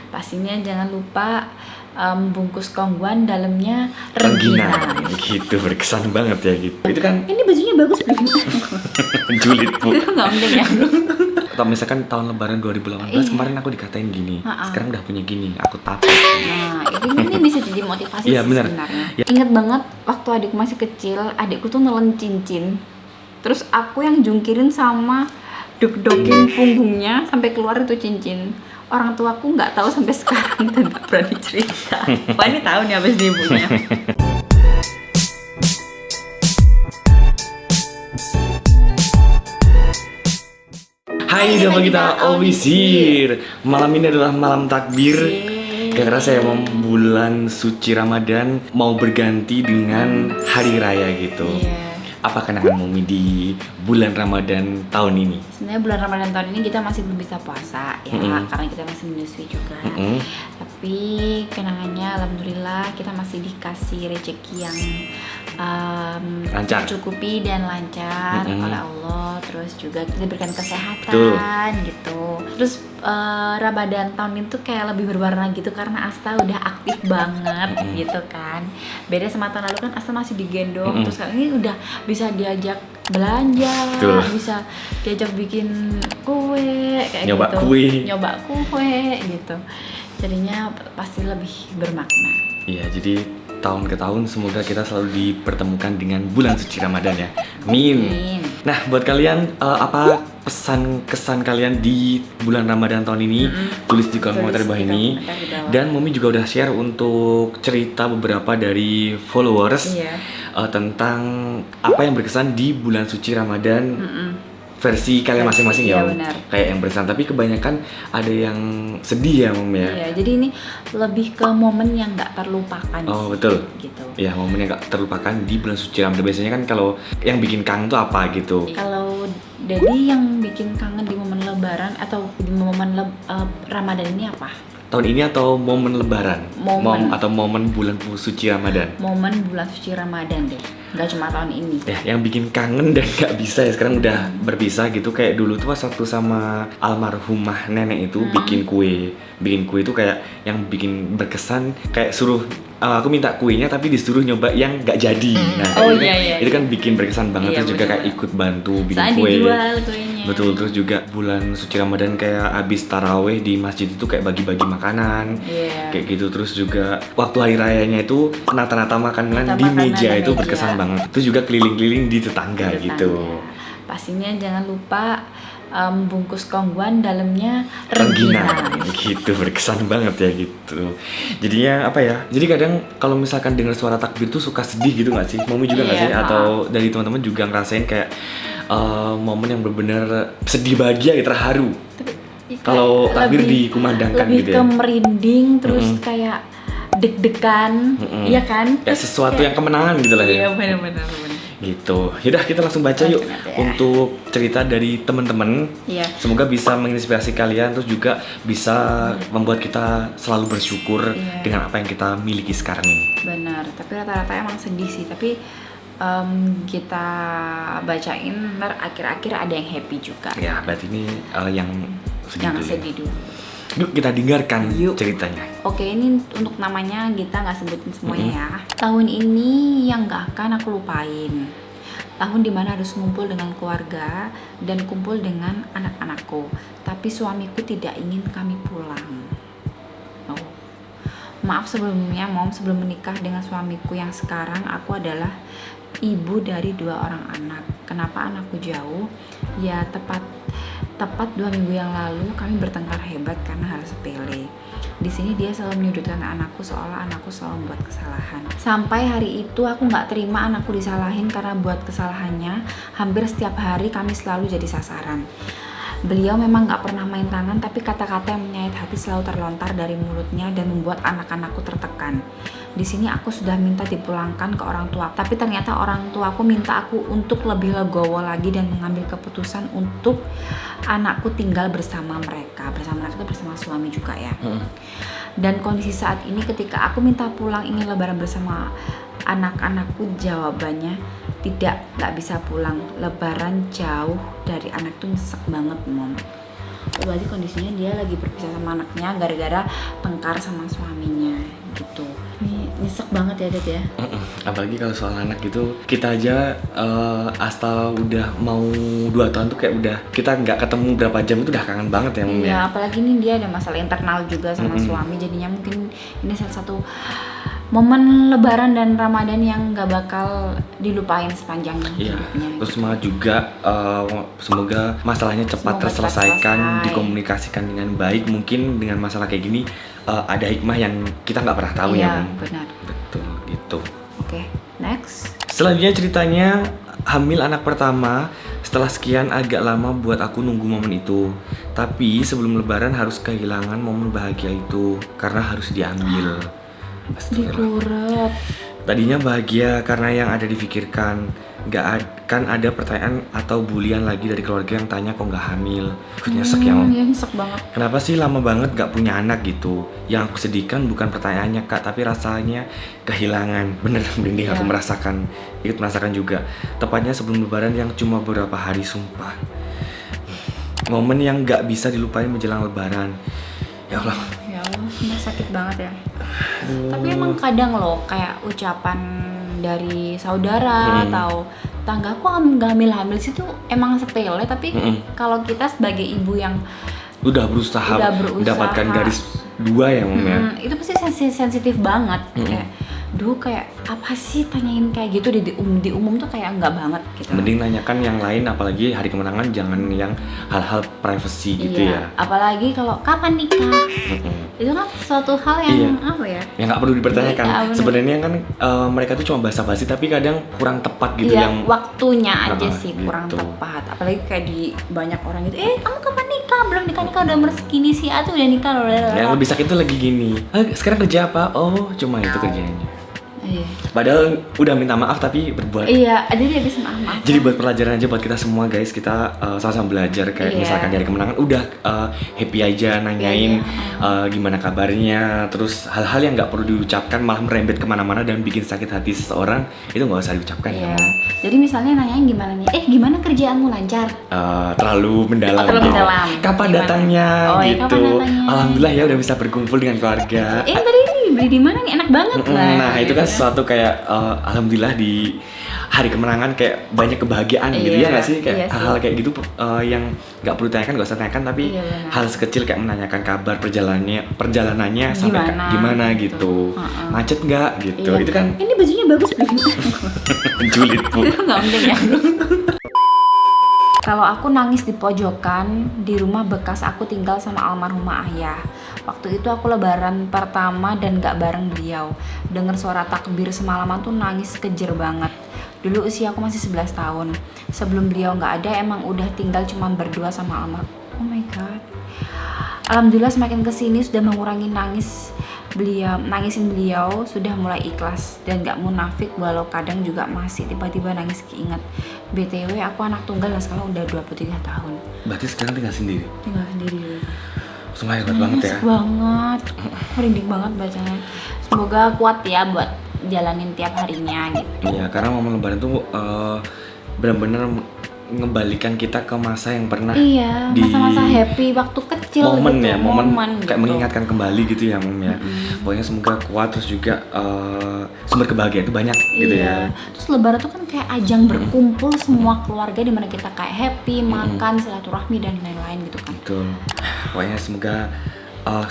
Pastinya jangan lupa bungkus kongguan dalamnya Rengginang. rengginang. Gitu, berkesan banget ya gitu. Itu kan Ini bajunya bagus banget. julid, Bu. Nggak penting ya. Atau misalkan tahun lebaran 2018 Iya. kemarin aku dikatain gini, Ha-ha. sekarang udah punya gini, aku tapis. Nah, ini bisa jadi motivasi Iya, sih benar. sebenarnya. Ya. Ingat banget waktu adikku masih kecil, adikku tuh nelen cincin. Terus aku yang jungkirin sama dok-dokin punggungnya sampai keluar itu cincin. Orang tuaku nggak tahu sampai sekarang dan nggak berani cerita. Wah, ini tahu nih abis di ibunya. Hai, jumpa kita Owisir. Malam ini adalah malam takbir. Karena saya mau bulan suci Ramadan mau berganti dengan hari raya gitu. Iya. Apa kenangan Mumi di bulan Ramadan tahun ini? Sebenarnya bulan Ramadan tahun ini kita masih belum bisa puasa ya, karena kita masih menyusui juga. Tapi kenangannya alhamdulillah kita masih dikasih rezeki yang Lancar. mencukupi dan lancar oleh Allah. Terus juga kita diberikan kesehatan. Betul. Gitu. Terus Ramadan tahun ini tuh kayak lebih berwarna gitu karena Asta udah aktif banget gitu kan. Beda sama tahun lalu kan Asta masih digendong. Terus sekarang ini udah bisa diajak belanja, Betul. bisa diajak bikin kue kayak Nyoba gitu. kue. Nyoba kue gitu. Jadinya pasti lebih bermakna. Iya, jadi tahun ke tahun semoga kita selalu dipertemukan dengan bulan suci Ramadan ya. Amin. Amin. Nah, buat kalian apa pesan kesan kalian di bulan Ramadan tahun ini? Tulis di kolom komentar di bawah ini. komentar di bawah. Dan Mumi juga udah share untuk cerita beberapa dari followers Iya. tentang apa yang berkesan di bulan suci Ramadan. Versi kalian Versi, masing-masing iya, ya, Om. benar. Kayak yang berkesan, tapi kebanyakan ada yang sedih ya, Mom ya. Iya, jadi ini lebih ke momen yang nggak terlupakan Oh, sih, betul. gitu. Ya, momen yang gak terlupakan di bulan suci Ramadan. Biasanya kan kalau yang bikin kangen tuh apa gitu. Kalau Dedi yang bikin kangen di momen Lebaran atau di momen Ramadan ini apa? Tahun ini atau momen lebaran? Momen. Atau momen bulan suci Ramadan? Momen bulan suci Ramadan deh, nggak cuma tahun ini. Ya, yang bikin kangen dan gak bisa ya sekarang udah berpisah gitu. Kayak dulu tuh pas waktu sama almarhumah nenek itu bikin kue itu kayak yang bikin berkesan. Kayak suruh aku minta kuenya tapi disuruh nyoba yang gak jadi. Nah, Oh, itu, iya, kan, iya, itu kan bikin berkesan banget. Iya, Terus juga bener. kayak ikut bantu bikin Soalnya kue. dijual kuenya. Betul, terus juga bulan suci Ramadan kayak abis taraweh di masjid itu kayak bagi-bagi makanan. Iya. Kayak gitu, terus juga waktu hari rayanya itu nata-nata makanan Nata di makanan meja di itu meja. berkesan banget. Terus juga keliling-keliling di tetangga Di gitu. tetangga. Pastinya jangan lupa bungkus kongguan dalamnya Rengginang rengginang. gitu, berkesan banget ya gitu. Jadinya apa ya? Jadi kadang kalau misalkan dengar suara takbir tuh suka sedih gitu nggak sih? Mami juga nggak Iya, sih? Atau dari teman-teman juga ngerasain kayak momen yang benar-benar sedih, bahagia, gitu, terharu. Kalau takbir dikumandangkan lebih gitu ke ya. merinding terus kayak deg-degan, iya kan? Kayak sesuatu yang kemenangan gitu lah ya. Iya, benar-benar. Gitu. Yaudah, kita langsung baca yuk Langsung aja ya. untuk cerita dari teman-teman. Iya. Semoga bisa menginspirasi kalian, terus juga bisa membuat kita selalu bersyukur Iya. dengan apa yang kita miliki sekarang ini. Benar, tapi rata-rata emang sedih sih. Tapi kita bacain, ntar akhir-akhir ada yang happy juga. Ya, berarti ini yang sedih Yang dulu ya. sedih dulu. Yuk kita dengarkan Yuk. ceritanya. Oke, ini untuk namanya kita nggak sebutin semuanya ya. Tahun ini yang nggak akan aku lupain. Tahun dimana harus ngumpul dengan keluarga dan kumpul dengan anak-anakku. Tapi suamiku tidak ingin kami pulang. Oh. Maaf sebelumnya, Mom, sebelum menikah dengan suamiku yang sekarang, aku adalah ibu dari 2 orang anak. Kenapa anakku jauh? Ya tepat 2 minggu yang lalu kami bertengkar hebat karena hal sepele. Di sini dia selalu menyudutkan anakku seolah anakku selalu membuat kesalahan. Sampai hari itu aku nggak terima anakku disalahin karena buat kesalahannya. Hampir setiap hari kami selalu jadi sasaran. Beliau memang nggak pernah main tangan, tapi kata-kata yang menyayat hati selalu terlontar dari mulutnya dan membuat anak-anakku tertekan. Di sini aku sudah minta dipulangkan ke orang tua, tapi ternyata orang tuaku minta aku untuk lebih legowo lagi dan mengambil keputusan untuk anakku tinggal bersama mereka. Bersama mereka itu bersama suami juga ya. Dan kondisi saat ini ketika aku minta pulang ingin lebaran bersama anak-anakku, jawabannya nggak bisa pulang. Lebaran jauh dari anak tuh nyesek banget, Mom. berarti kondisinya dia lagi berpisah sama anaknya gara-gara tengkar sama suaminya gitu. Ini nyesek banget ya Dad ya. Apalagi kalau soal anak gitu, kita aja asal udah mau 2 tahun tuh kayak udah kita nggak ketemu berapa jam itu udah kangen banget ya Mom Iya, ya. apalagi ini dia ada masalah internal juga sama suami, jadinya mungkin ini salah satu momen Lebaran dan Ramadan yang nggak bakal dilupain sepanjang Iya, hidupnya. terus semangat juga semoga masalahnya cepat Semoga terselesaikan, cepat selesai. dikomunikasikan dengan baik. Mungkin dengan masalah kayak gini ada hikmah yang kita nggak pernah tahu ya Iya, Mom. benar. Betul gitu. Oke, next. Selanjutnya ceritanya hamil anak pertama. Setelah sekian agak lama buat aku nunggu momen itu. Tapi sebelum lebaran harus kehilangan momen bahagia itu karena harus diambil. Astagfirullah. Dikurep. Tadinya bahagia karena yang ada dipikirkan. Kan ada pertanyaan atau bulian lagi dari keluarga yang tanya kok nggak hamil. Ikut nyesek ya Mom. Ya nyesek banget. Kenapa sih lama banget gak punya anak gitu? Yang aku sedihkan bukan pertanyaannya Kak, tapi rasanya kehilangan. Bener merinding aku ikut merasakan juga. Tepatnya sebelum lebaran yang cuma beberapa hari, sumpah. Momen yang gak bisa dilupain menjelang lebaran. Ya Allah. Ya Allah, sumpah sakit banget ya. Tapi emang kadang loh kayak ucapan dari saudara atau tetangga aku nggak hamil sih tuh emang sepele, tapi kalau kita sebagai ibu yang Udah berusaha mendapatkan garis 2 ya Mom ya. itu pasti sensitif banget. Kayak apa sih tanyain kayak gitu di umum tuh kayak enggak banget gitu. Mending nanyakan yang lain, apalagi hari kemenangan jangan yang hal-hal privacy gitu ya. Apalagi kalau kapan nikah. Itu kan suatu hal yang apa ya? Yang nggak perlu dipertanyakan. Iya, Sebenarnya kan mereka tuh cuma basa-basi tapi kadang kurang tepat gitu Iya, yang waktunya aja sih gitu. kurang tepat. Apalagi kayak di banyak orang gitu, kamu kapan nikah? Belum nikah udah umur segini sih, udah nikah loh. Yang lebih sakit tuh lagi gini. Sekarang kerja apa? Oh, cuma itu kerjanya. Iya. Padahal udah minta maaf tapi berbuat. Iya, jadi habis maaf. Jadi buat pelajaran aja buat kita semua guys, kita sama-sama belajar kayak misalkan dari kemenangan udah happy aja nanyain gimana kabarnya, terus hal-hal yang nggak perlu diucapkan malah merembet kemana-mana dan bikin sakit hati seseorang itu nggak usah diucapkan ya. Jadi misalnya nanyain gimana nih? Gimana kerjaanmu lancar? Terlalu mendalam. Terlalu mendalam. Kapan Gimana? datangnya gitu. Kapan datangnya? Alhamdulillah ya udah bisa berkumpul dengan keluarga. Tadi ini beli di mana nih? Enak banget lah. Nah itu kan sesuatu kayak alhamdulillah di hari kemenangan kayak banyak kebahagiaan gitu ya nggak sih, kayak hal-hal kayak gitu yang nggak perlu ditanyakan, nggak usah tanyakan, tapi hal sekecil kayak menanyakan kabar perjalanannya sampai gimana gitu, macet nggak gitu, itu kan ini bajunya bagus julid Bu. itu nggak penting ya. Kalau aku nangis di pojokan di rumah bekas aku tinggal sama almarhumah ayah. Waktu itu aku lebaran pertama dan gak bareng beliau. Dengar suara takbir semalaman tuh nangis kejer banget. Dulu usia aku masih 11 tahun. Sebelum beliau gak ada emang udah tinggal cuma berdua sama almarhum. Oh my god. Alhamdulillah semakin kesini sudah mengurangi nangisin beliau, sudah mulai ikhlas dan gak munafik, walau kadang juga masih tiba-tiba nangis keinget. BTW aku anak tunggal dan sekarang udah 23 tahun. Berarti sekarang tinggal sendiri Dulu. Sumpah hebat banget ya. Banget. Merinding banget bacanya. Semoga kuat ya buat jalanin tiap harinya gitu. Iya, karena momen lebaran tuh benar-benar ngembalikan kita ke masa yang pernah di masa-masa happy waktu kecil momen gitu, ya, momen kayak gitu. mengingatkan kembali gitu ya Mom ya. Pokoknya semoga kuat, terus juga sumber kebahagiaan itu banyak gitu ya. Terus lebaran tuh kan kayak ajang berkumpul semua keluarga di mana kita kayak happy, makan, silaturahmi dan lain-lain gitu kan. Betul. Pokoknya semoga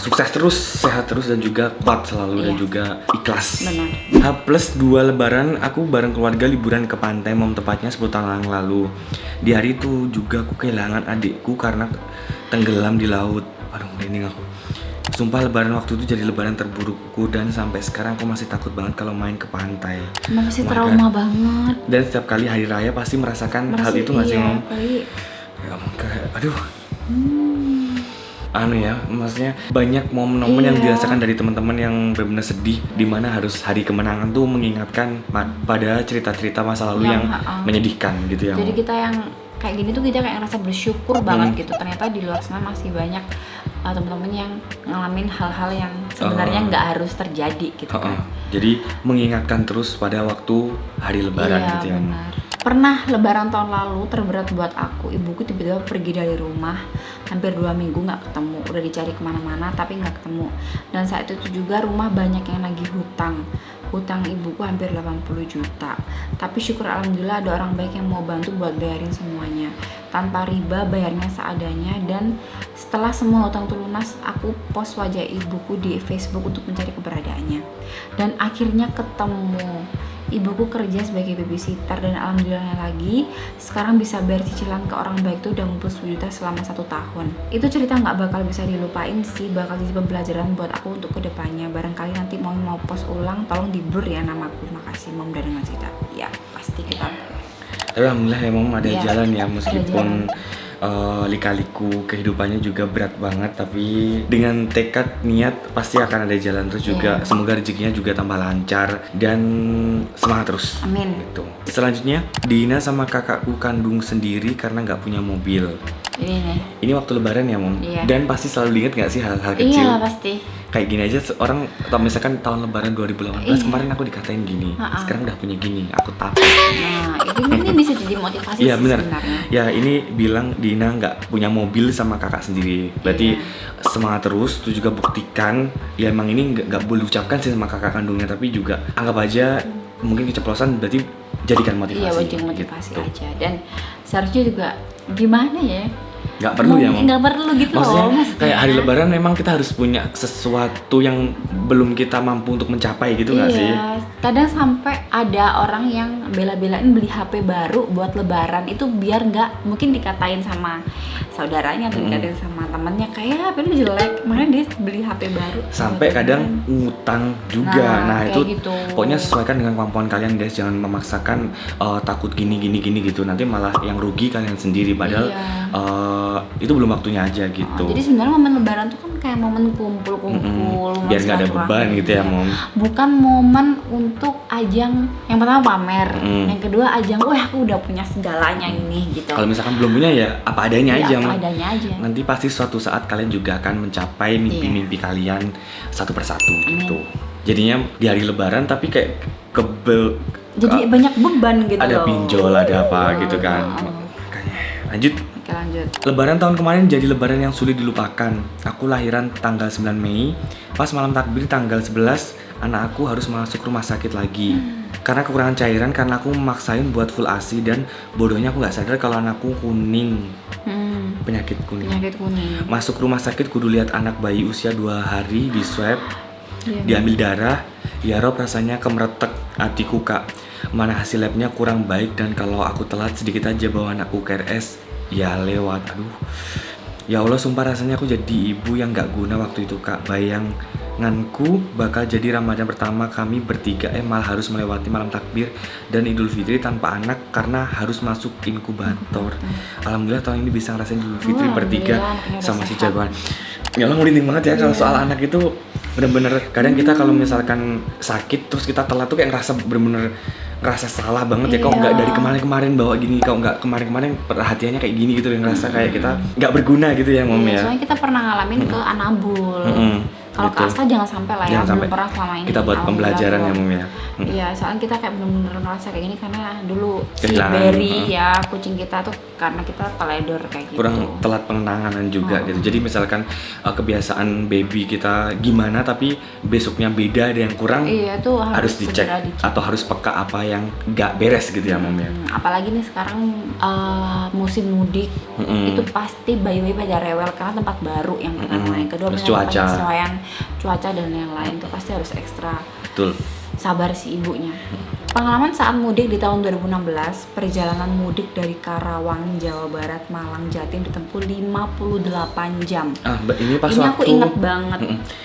sukses terus, sehat terus, dan juga kuat selalu dan juga ikhlas. Benar. H+2 lebaran aku bareng keluarga liburan ke pantai Mom, tepatnya 10 tahun yang lalu. Di hari itu juga aku kehilangan adikku karena tenggelam di laut. Aduh, merinding aku. Sumpah lebaran waktu itu jadi lebaran terburukku dan sampai sekarang aku masih takut banget kalau main ke pantai. Masih trauma banget. Dan setiap kali hari raya pasti merasakan hal itu nggak sih Mom? Ya kayak aduh. Maksudnya banyak momen-momen yang dirasakan dari teman-teman yang benar-benar sedih, dimana harus hari kemenangan tuh mengingatkan pada cerita-cerita masa lalu yang menyedihkan gitu ya. Jadi kita yang kayak gini tuh kita kayak ngerasa bersyukur banget gitu. Ternyata di luar sana masih banyak teman-teman yang ngalamin hal-hal yang sebenarnya nggak harus terjadi gitu kan. Jadi mengingatkan terus pada waktu hari lebaran gitu ya. Benar. Pernah lebaran tahun lalu terberat buat aku, ibuku tiba-tiba pergi dari rumah hampir 2 minggu nggak ketemu, udah dicari kemana-mana tapi nggak ketemu. Dan saat itu juga rumah banyak yang nagih hutang ibuku hampir 80 juta. Tapi syukur alhamdulillah ada orang baik yang mau bantu buat bayarin semuanya tanpa riba, bayarnya seadanya. Dan setelah semua hutang itu lunas, aku post wajah ibuku di Facebook untuk mencari keberadaannya, dan akhirnya ketemu. Ibuku kerja sebagai babysitter dan alhamdulillahnya lagi sekarang bisa bayar cicilan ke orang baik tuh udah ngumpul 10 juta selama 1 tahun. Itu cerita nggak bakal bisa dilupain sih, bakal jadi pembelajaran buat aku untuk kedepannya. Barangkali nanti mau post ulang, tolong di blur ya namaku. Makasih Mom udah dengan cerita. Ya pasti kita. Tapi alhamdulillah ya Mom ada Iya, jalan ya, ada meskipun jalan. lika-liku kehidupannya juga berat banget, tapi dengan tekad niat pasti akan ada jalan terus juga. Iya. Semoga rezekinya juga tambah lancar dan semangat terus. Amin. Gitu. Selanjutnya, Dina sama kakakku kandung sendiri karena nggak punya mobil. Ini nih. Ini waktu lebaran ya Mom? Iya. Dan pasti selalu diingat nggak sih hal-hal kecil? Iya pasti. Kayak gini aja orang, atau misalkan tahun lebaran 2018 Iya. kemarin aku dikatain gini, Ha-ha. sekarang udah punya gini, aku takut. Nah ini bisa jadi motivasi Iya sih benar. sebenarnya. Ya ini bilang Dina nggak punya mobil sama kakak sendiri. Berarti semangat terus. Itu juga buktikan. Ya emang ini nggak boleh ucapkan sih sama kakak kandungnya, tapi juga anggap aja mungkin keceplosan. Berarti jadikan motivasi. Iya wajib motivasi gitu. aja. Dan seharusnya juga gimana ya? Nggak perlu ya Mom. Nggak perlu gitu Maksudnya loh. kayak hari lebaran memang kita harus punya sesuatu yang belum kita mampu untuk mencapai gitu nggak sih? Iya, kadang sampai ada orang yang bela-belain beli HP baru buat lebaran itu biar nggak mungkin dikatain sama saudaranya atau dikatain sama temannya kayak HP lu jelek, makanya dia beli HP baru. Sampai kadang ngutang juga. Nah kayak itu gitu. pokoknya sesuaikan dengan kemampuan kalian guys, jangan memaksakan takut gini gitu, nanti malah yang rugi kalian sendiri, padahal Iya. itu belum waktunya aja gitu. Jadi sebenarnya momen lebaran tuh kan kayak momen kumpul-kumpul, momen Biar nggak ada silaturahmi. beban gitu ya Mom. Bukan momen untuk ajang yang pertama pamer, yang kedua ajang wah aku udah punya segalanya ini gitu. Kalau misalkan belum punya ya apa adanya Ya, aja apa Mom. adanya aja. Nanti pasti suatu saat kalian juga akan mencapai mimpi-mimpi kalian satu persatu gitu. Jadinya di hari lebaran tapi kayak Jadi banyak beban gitu ada loh. pinjol, ada apa gitu kan. Makanya lanjut. Oke lanjut. Lebaran tahun kemarin jadi lebaran yang sulit dilupakan. Aku lahiran tanggal 9 Mei. Pas malam takbir tanggal 11, anak aku harus masuk rumah sakit lagi. Karena kekurangan cairan, karena aku memaksain buat full ASI dan bodohnya aku nggak sadar kalau anakku kuning. Penyakit kuning. Penyakit kuning. Masuk rumah sakit kudu lihat anak bayi usia 2 hari di swab, Iya. diambil darah. Ya Rob rasanya kemeretek hatiku kak. Mana hasil labnya kurang baik dan kalau aku telat sedikit aja bawa anakku ke RS ya lewat. Aduh. Ya Allah sumpah rasanya aku jadi ibu yang gak guna waktu itu kak. Bayanganku bakal jadi Ramadan pertama kami bertiga malah harus melewati malam takbir dan Idul Fitri tanpa anak karena harus masuk inkubator. Alhamdulillah tahun ini bisa ngerasain Idul Fitri bertiga alhamdulillah, sama udah si sehat. jagoan. Ya Allah merinding banget ya kalau soal anak itu. Bener-bener kadang kita kalau misalkan sakit terus kita telat tuh kayak ngerasa bener-bener ngerasa salah banget ya. Kok nggak dari kemarin-kemarin bawa gini, kok nggak kemarin-kemain perhatiannya kayak gini gitu, yang ngerasa kayak kita nggak berguna gitu ya Mom ya. Soalnya kita pernah ngalamin ke Anabul. Kalau ke gitu. Asta jangan sampai lah ya, Jangan sampai. belum pernah selama ini. Kita buat pembelajaran ya Mom ya. Iya, soalnya kita kayak bener-bener ngerasa kayak gini karena dulu si Kehilangan, Berry ya kucing kita tuh karena kita teledor kayak gitu. Kurang telat penanganan juga gitu. Jadi misalkan kebiasaan baby kita gimana tapi besoknya beda, ada yang kurang, Iya tuh harus dicek segera dicek. atau harus peka apa yang nggak beres gitu ya Mom ya. Apalagi nih sekarang musim mudik, itu pasti bayi-bayi pada rewel karena tempat baru yang pertama, yang kedua Terus misalnya cuaca. penyesuaian cuaca dan yang lain tuh pasti harus ekstra Betul. sabar si ibunya. Pengalaman saat mudik di tahun 2016, perjalanan mudik dari Karawang, Jawa Barat, Malang, Jatim ditempuh 58 jam. Ini pas Ini waktu aku inget banget.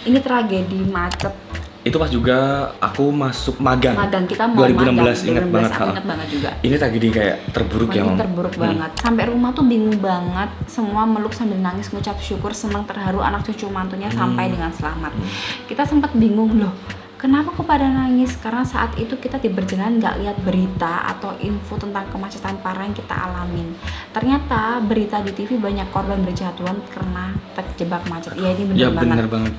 Ini tragedi macet. itu pas juga aku masuk magang. Magang kita mau 2016 magang. ingat 2016 banget. aku inget banget juga. Ini tragedi kayak terburuk ya Ini Mom. terburuk banget. Sampai rumah tuh bingung banget. Semua meluk sambil nangis, ngucap syukur, senang, terharu anak cucu mantunya sampai dengan selamat. Kita sempat bingung loh. Kenapa kok pada nangis? Karena saat itu kita di perjalanan nggak lihat berita atau info tentang kemacetan parah yang kita alamin. Ternyata berita di TV banyak korban berjatuhan karena terjebak macet. Ya ini Ya bener bener banget.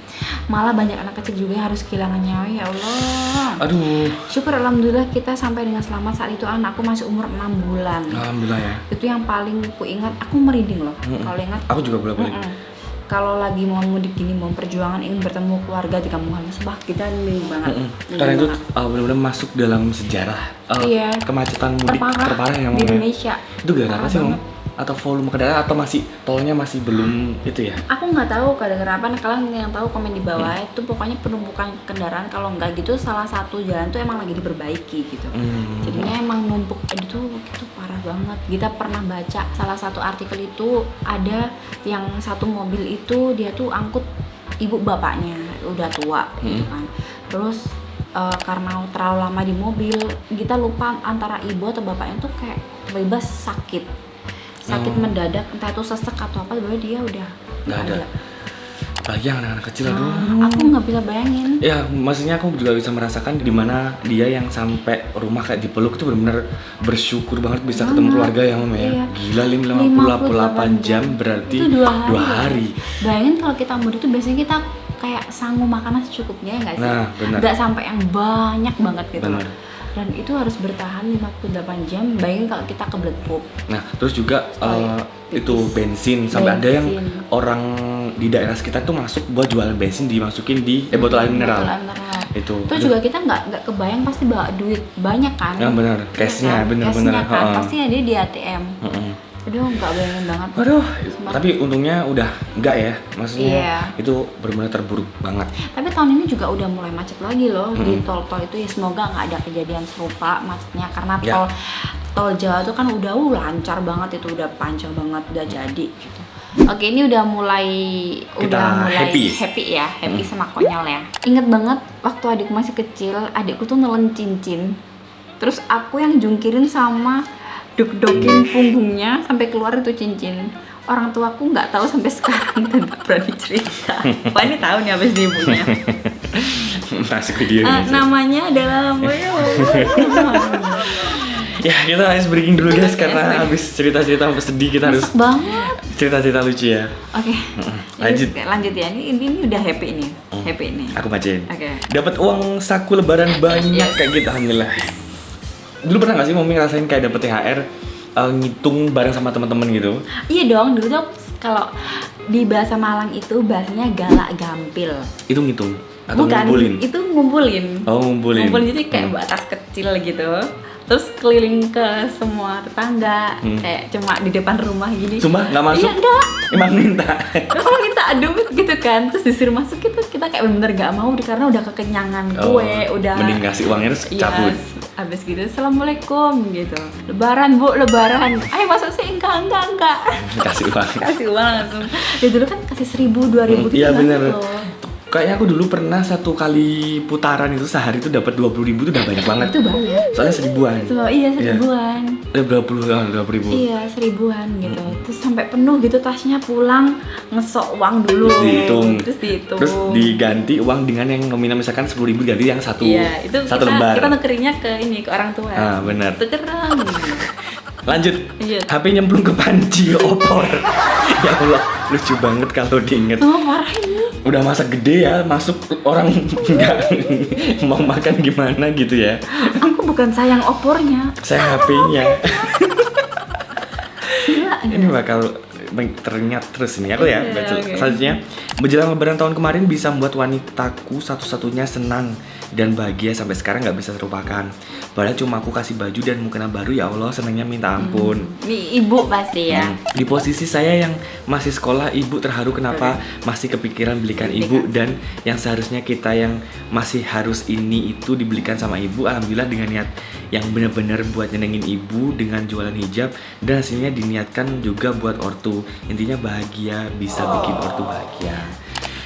Malah banyak anak kecil juga yang harus kehilangan nyawa. Ya Allah. Aduh, Syukur alhamdulillah kita sampai dengan selamat. Saat itu anakku masih umur 6 bulan. alhamdulillah ya. Itu yang paling ku ingat. Aku merinding loh. Kalau ingat. Aku juga boleh. Kalau lagi mau mudik gini, mau perjuangan ingin bertemu keluarga di kampung halaman, sebab kita merinding banget. Karena itu benar-benar masuk dalam sejarah Iya. kemacetan mudik terparah yang di Indonesia. Itu gara-gara apa Parah sih, Mom? banget. Atau volume kendaraan atau masih tolnya masih belum itu ya? Aku nggak tahu gara-gara apa. Nah, kalian yang tahu komen di bawah. Itu pokoknya penumpukan kendaraan, kalau nggak gitu salah satu jalan tuh emang lagi diperbaiki gitu. Jadinya emang numpuk itu parah banget. Kita pernah baca salah satu artikel itu, ada yang satu mobil itu dia tuh angkut ibu bapaknya udah tua gitu kan. Terus karena terlalu lama di mobil, kita lupa antara ibu atau bapaknya tuh kayak tiba-tiba sakit mendadak, entah itu sesek atau apa, tiba-tiba dia udah Nggak ada. Apalagi yang anak-anak kecil, aduh. Aku nggak bisa bayangin. Ya, maksudnya aku juga bisa merasakan di mana dia yang sampai rumah kayak dipeluk itu benar-benar bersyukur banget bisa ketemu keluarga yang ya. Iya. Gila, 58 jam berarti itu 2 hari. Bayangin kalau kita mudik tuh biasanya kita kayak sanggup makanan secukupnya ya nggak sih? Nah, benar. Nggak sampai yang banyak banget gitu. Benar. Dan itu harus bertahan 58 jam. Bayangin kalau kita kebelet pup. Nah, terus juga itu bensin sampai ada yang orang di daerah sekitar tuh masuk buat jualan bensin, dimasukin di botol air mineral. Itu. Terus juga kita nggak kebayang pasti bawa duit banyak kan? Yang benar, cashnya bener-bener. Cashnya kan pasti ada di ATM. Aduh, nggak bayangin banget. Aduh, tapi untungnya udah enggak ya, maksudnya Iya. itu benar-benar terburuk banget. Tapi tahun ini juga udah mulai macet lagi loh di tol-tol itu ya, semoga nggak ada kejadian serupa macetnya karena Ya. tol Jawa tuh kan udah lancar banget, itu udah panjang banget, udah jadi gitu. Oke, ini udah mulai happy ya, happy sama konyol ya. Ingat banget waktu adikku masih kecil, adikku tuh nelen cincin. Terus aku yang jungkirin sama duk-dukin punggungnya sampai keluar itu cincin. Orang tuaku nggak tahu sampai sekarang dan nggak berani cerita. Wah, ini tahu nih abis di ibunya. Masuk video ini. Namanya adalah Ya, kita harus breaking dulu guys karena habis cerita-cerita sedih kita harus Resek banget. cerita-cerita lucu ya. Oke. Lanjut Ya. Ini udah happy ini. Happy ini. Aku bacain. Oke. Dapat uang saku lebaran banyak Yes. kayak gitu, alhamdulillah. Dulu pernah gak sih Mami ngerasain kayak dapet THR ngitung bareng sama teman-teman gitu? Iya dong, dulu tuh kalau di bahasa Malang itu bahasanya galak gampil. Itu ngitung atau Bukan, ngumpulin? itu ngumpulin. Oh, ngumpulin. Ngumpulin jadi kayak buat tas kecil gitu. Terus keliling ke semua tetangga, kayak cuma di depan rumah gini. Sumpah nggak masuk? Iya, enggak. Emang minta? Kalau kita adu gitu kan, terus disuruh masuk itu kita kayak bener-bener gak mau karena udah kekenyangan kue, udah mending ngasih uangnya terus cabut. Abis gitu, assalamualaikum gitu. Lebaran bu, lebaran. Ayo masuk sih, enggak. Kasih uang. Kasih uang langsung. Ya dulu kan kasih 1.000, 2.000 gitu. Iya bener. loh. Kayaknya aku dulu pernah satu kali putaran itu sehari itu dapat 20.000 itu udah banyak banget. Itu banyak. Soalnya 1.000-an. Iya 1.000-an. Berapa puluh? 20.000. Iya 1.000-an gitu. Terus sampai penuh gitu tasnya, pulang ngesok uang dulu. Terus dihitung. Terus diganti uang dengan yang nominal misalkan 10.000 ganti yang satu. Iya, itu satu kita, lembar. kita nukerinnya ke orang tua. Ah, benar. Tukeran. Lanjut. Lanjut. HP nyemplung ke panci opor. Ya Allah, lucu banget kalau diinget. Oh, parah ini. Udah masa gede ya, masuk orang nggak mau makan gimana gitu ya. Aku bukan sayang opornya. Saya HP-nya. Gila. Ini bakal teringat terus ini aku ya. Iya, Baca oke. selanjutnya, menjelang lebaran tahun kemarin bisa membuat wanitaku satu-satunya senang dan bahagia sampai sekarang nggak bisa terlupakan. Padahal cuma aku kasih baju dan mukena baru, ya Allah senangnya minta ampun. Ini ibu pasti ya. Di posisi saya yang masih sekolah, ibu terharu kenapa masih kepikiran belikan ibu, dan yang seharusnya kita yang masih harus ini itu dibelikan sama ibu. Alhamdulillah dengan niat yang benar-benar buat nyenengin ibu dengan jualan hijab, dan hasilnya diniatkan juga buat ortu. Intinya bahagia, bisa bikin ortu bahagia.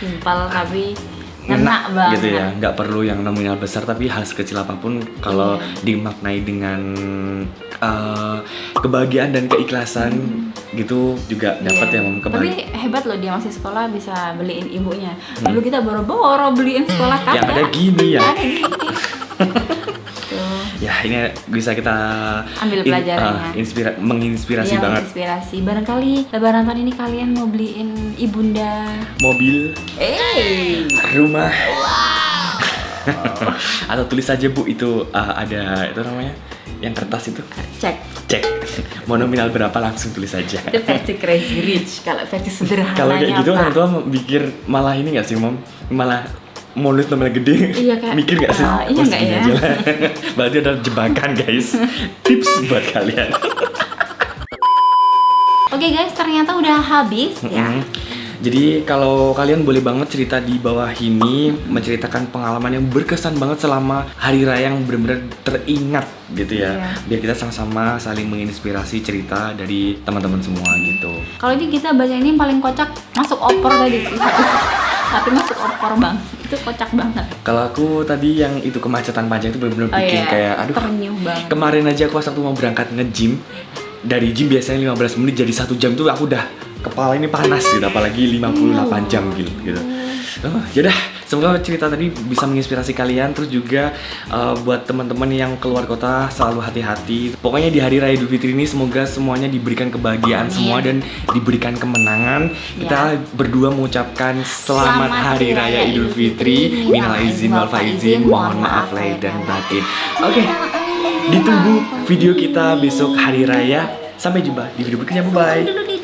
Simpel tapi ngena banget. Gitu ya, nggak perlu yang nominal besar tapi hal sekecil apapun kalau dimaknai dengan kebahagiaan dan keikhlasan gitu juga dapat ya Mom. Tapi hebat loh dia masih sekolah bisa beliin ibunya. Dulu kita boro-boro beliin sekolah kagak. Yang ada gini ya. Ada gini. Tuh. Ya ini bisa kita Ambil pelajarannya. Menginspirasi Iya, banget. menginspirasi. Barangkali lebaran tahun ini kalian mau beliin ibunda Mobil, rumah, atau tulis saja Bu itu ada itu namanya yang kertas itu. Cek mau nominal berapa langsung tulis saja. Itu versi crazy rich. Kalau versi sederhananya Kalau kayak gitu Pak. orang tua mikir malah ini nggak sih Mom? Malah mau nulis nominal gede, Iya, kayak, mikir nggak sih? iya Oh, nggak segini ya? aja lah. Berarti ada jebakan guys. Tips buat kalian. Oke guys, ternyata udah habis ya. Jadi kalau kalian boleh banget cerita di bawah ini, menceritakan pengalaman yang berkesan banget selama hari raya yang benar-benar teringat gitu ya. Iya. Biar kita sama-sama saling menginspirasi cerita dari teman-teman semua gitu. Kalau ini kita baca ini paling kocak masuk opor tadi sih. Tapi masuk opor bang, itu kocak banget. Kalau aku tadi yang itu kemacetan panjang itu benar-benar bikin kayak aduh. Terenyuh banget. Kemarin aja aku waktu mau berangkat nge-gym, dari gym biasanya 15 menit jadi 1 jam tuh aku udah kepala ini panas gitu, apalagi 58 jam gitu. Yaudah, semoga cerita tadi bisa menginspirasi kalian. Terus juga buat teman-teman yang keluar kota selalu hati-hati. Pokoknya di hari raya Idul Fitri ini semoga semuanya diberikan kebahagiaan semua dan diberikan kemenangan. Kita berdua mengucapkan selamat hari raya Idul Fitri. Minal aizin wal faizin, mohon maaf lahir dan batin. Oke, ditunggu video kita besok hari raya. Sampai jumpa di video berikutnya. Bye bye.